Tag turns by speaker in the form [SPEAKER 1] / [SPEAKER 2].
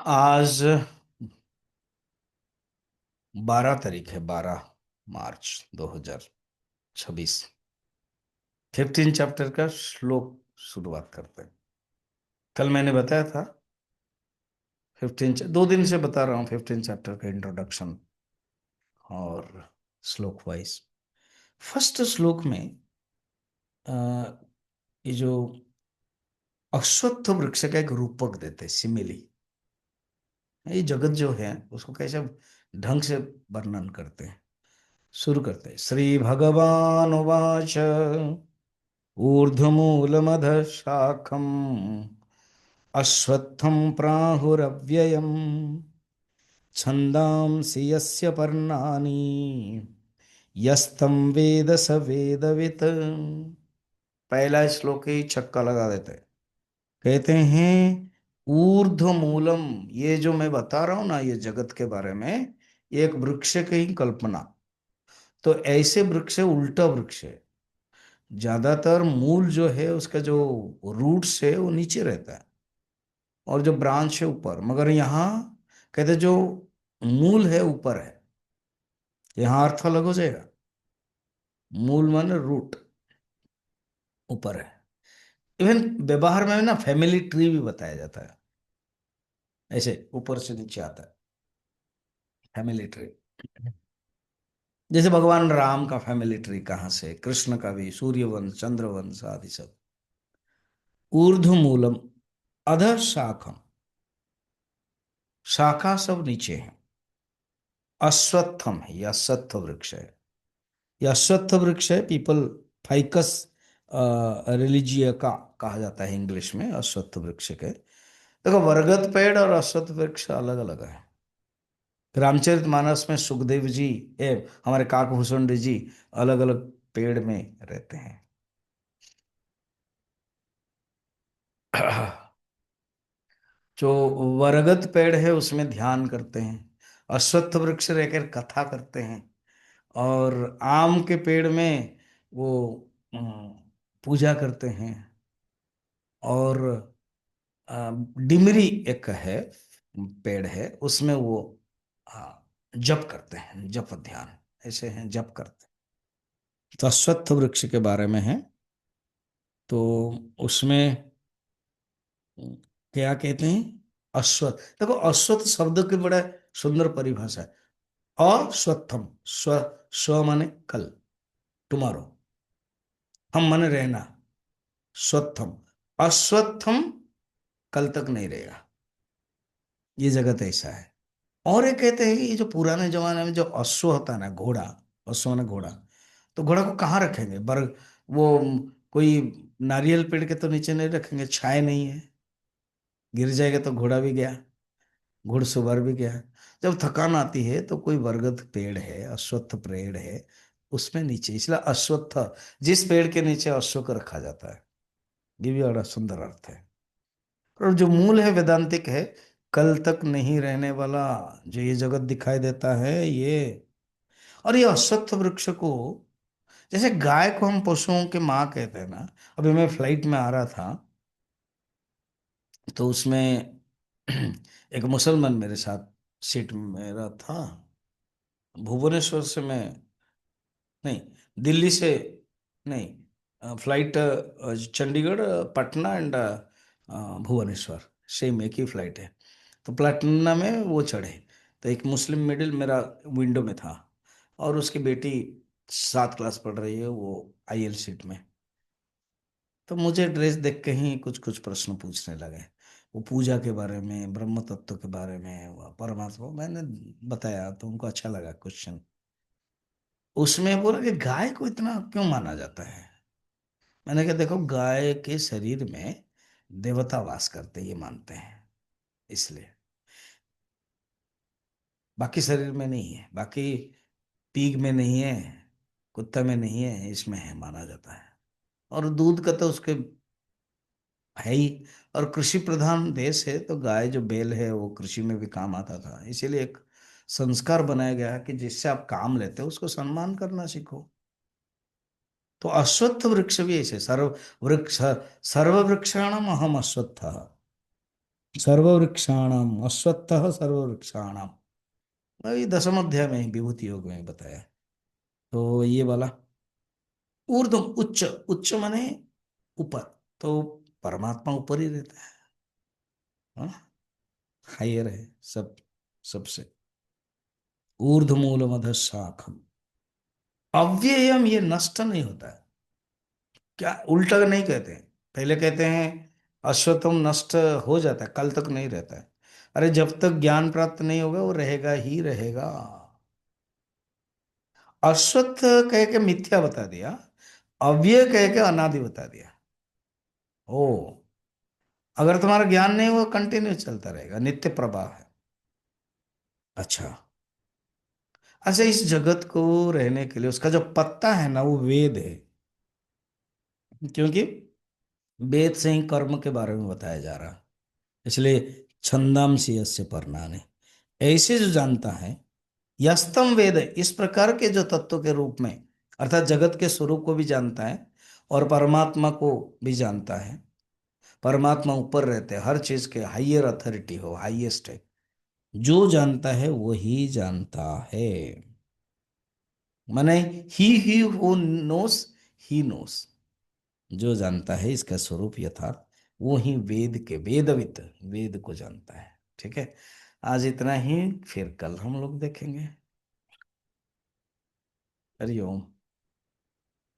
[SPEAKER 1] आज 12 तारीख है, 12 मार्च 2026। 15 चैप्टर का श्लोक शुरुआत करते हैं। कल मैंने बताया था 2 दिन से बता रहा हूँ 15 चैप्टर का इंट्रोडक्शन और श्लोक वाइज। फर्स्ट श्लोक में अ, ये जो अश्वत्थ वृक्ष का एक रूपक देते, सिमिली। ये जगत जो है उसको कैसे ढंग से वर्णन करते हैं। शुरू करते हैं, श्री भगवान उवाच ऊर्ध्वमूलमधः शाखम् अश्वत्थं प्राहुरव्ययम् छन्दांसि यस्य पर्णानि यस्तं वेद स वेदवित्। पहला श्लोक ही छक्का लगा देते हैं। कहते हैं ऊर्ध्व मूलम, ये जो मैं बता रहा हूं ना, ये जगत के बारे में, ये एक वृक्ष की ही कल्पना। तो ऐसे वृक्ष उल्टा वृक्ष है। ज्यादातर मूल जो है उसका जो रूट्स है वो नीचे रहता है और जो ब्रांच है ऊपर, मगर यहाँ कहते जो मूल है ऊपर है। यहाँ अर्थ अलग हो जाएगा। मूल माने रूट, ऊपर है। इवन व्यवहार में ना फैमिली ट्री भी बताया जाता है, ऐसे ऊपर से नीचे आता है फैमिली ट्री। जैसे भगवान राम का फैमिली ट्री कहाँ से, कृष्ण का भी, सूर्यवंश चंद्रवंश आदि सब। ऊर्ध्व मूलम अधः शाखम, शाखा सब नीचे है। अश्वत्थम है, यह अश्वत्थ वृक्ष है। यह अश्वत्थ वृक्ष है, पीपल फाइकस रिलीजिया का कहा जाता है इंग्लिश में, अश्वत्थ वृक्ष के। देखो, बरगद पेड़ और अश्वत्थ वृक्ष अलग अलग है। रामचरितमानस में सुखदेव जी, हमारे काकभूषण जी अलग अलग पेड़ में रहते हैं। जो वरगद पेड़ है उसमें ध्यान करते हैं, अश्वत्थ वृक्ष रहकर कथा करते हैं। और आम के पेड़ में वो पूजा करते हैं। और डिमरी एक है, पेड़ है, उसमें वो जप करते हैं, जप ध्यान ऐसे हैं, जप करते हैं। तो अश्वत्थ वृक्ष के बारे में है। तो उसमें क्या कहते हैं, अश्वत्थ। देखो, अश्वत्थ शब्द की बड़ा सुंदर परिभाषा है। अश्वत्थम, स्व, स्व माने कल, टुमारो, हम माने रहना, स्वत्थम। अश्वत्थम कल तक नहीं रहेगा, ये जगत ऐसा है। और ये कहते हैं कि ये जो पुराने जमाने में जो अश्व होता है ना, घोड़ा, अश्व माने घोड़ा, तो घोड़ा को कहाँ रखेंगे, वो कोई नारियल पेड़ के तो नीचे नहीं रखेंगे, छाए नहीं है, गिर जाएगा तो घोड़ा भी गया, घुड़सवार भी गया। जब थकान आती है तो कोई बरगद पेड़ है, अश्वत्थ पेड़ है, उसमें नीचे, इसलिए अश्वत्थ, जिस पेड़ के नीचे अश्व को रखा जाता है। ये भी बड़ा सुंदर अर्थ है। और जो मूल है वेदांतिक है, कल तक नहीं रहने वाला जो ये जगत दिखाई देता है ये। और ये अश्वत्थ वृक्ष को, जैसे गाय को हम पशुओं के माँ कहते हैं ना। अभी मैं फ्लाइट में आ रहा था तो उसमें एक मुसलमान मेरे साथ सीट में मेरा था। भुवनेश्वर से मैं, नहीं, दिल्ली से, नहीं, flight Chandigarh, Patna and Bhubaneswar, same एक ही फ्लाइट है। तो प्लेटिना में वो चढ़े, तो एक मुस्लिम मिडिल मेरा विंडो में था और उसकी बेटी 7 क्लास पढ़ रही है, वो आईएल सीट में। तो मुझे ड्रेस देख के ही कुछ कुछ प्रश्न पूछने लगे, वो पूजा के बारे में, ब्रह्म तत्व के बारे में, वो परमात्मा। मैंने बताया तो उनको अच्छा लगा क्वेश्चन। उसमें बोला कि गाय को इतना क्यों माना जाता है। मैंने कहा देखो, गाय के शरीर में देवता वास करते, ये मानते हैं इसलिए, बाकी शरीर में नहीं है, बाकी पीग में नहीं है, कुत्ता में नहीं है, इसमें है, माना जाता है। और दूध का तो उसके है ही। और कृषि प्रधान देश है तो गाय जो बैल है वो कृषि में भी काम आता था, इसीलिए एक संस्कार बनाया गया कि जिससे आप काम लेते हो उसको सम्मान करना सीखो। तो अश्वत्थ वृक्ष भी ऐसे सर्व वृक्ष, सर्व वृक्षाणाम अहम अश्वत्थ। सर्ववृक्षाणाम अश्वत्थः सर्ववृक्षाणाम, वही दसम अध्याय में ही विभूति योग में बताया। तो ये वाला ऊर्ध्व उच्च, उच्च माने ऊपर, तो परमात्मा ऊपर ही रहता है, हायर है सब, सबसे। ऊर्ध्वमूल मध शाखम, अव्ययम, ये नष्ट नहीं होता है। क्या उल्टा नहीं कहते हैं, पहले कहते हैं अश्वत्थम नष्ट हो जाता है, कल तक नहीं रहता है। अरे जब तक ज्ञान प्राप्त नहीं होगा वो रहेगा ही रहेगा। अश्वत्थ कह के मिथ्या बता दिया, अव्यय कह के अनादि बता दिया। ओ, अगर तुम्हारा ज्ञान नहीं हुआ कंटिन्यू चलता रहेगा, नित्य प्रवाह है। अच्छा, अच्छा, इस जगत को रहने के लिए उसका जो पत्ता है ना वो वेद है, क्योंकि वेद से ही कर्म के बारे में बताया जा रहा है, इसलिए छंदांसी यस्य परनाने, ऐसे जो जानता है, यस्तम वेद, इस प्रकार के जो तत्व के रूप में, अर्थात जगत के स्वरूप को भी जानता है और परमात्मा को भी जानता है। परमात्मा ऊपर रहते हैं, हर चीज के हाइयर अथॉरिटी हो, हाईएस्ट है, जो जानता है वही जानता है। माने he who knows, he knows, जो जानता है इसका स्वरूप यथार्थ, वो ही वेद के वेदविद, वेद को जानता है। ठीक है, आज इतना ही, फिर कल हम लोग देखेंगे। हरिओम।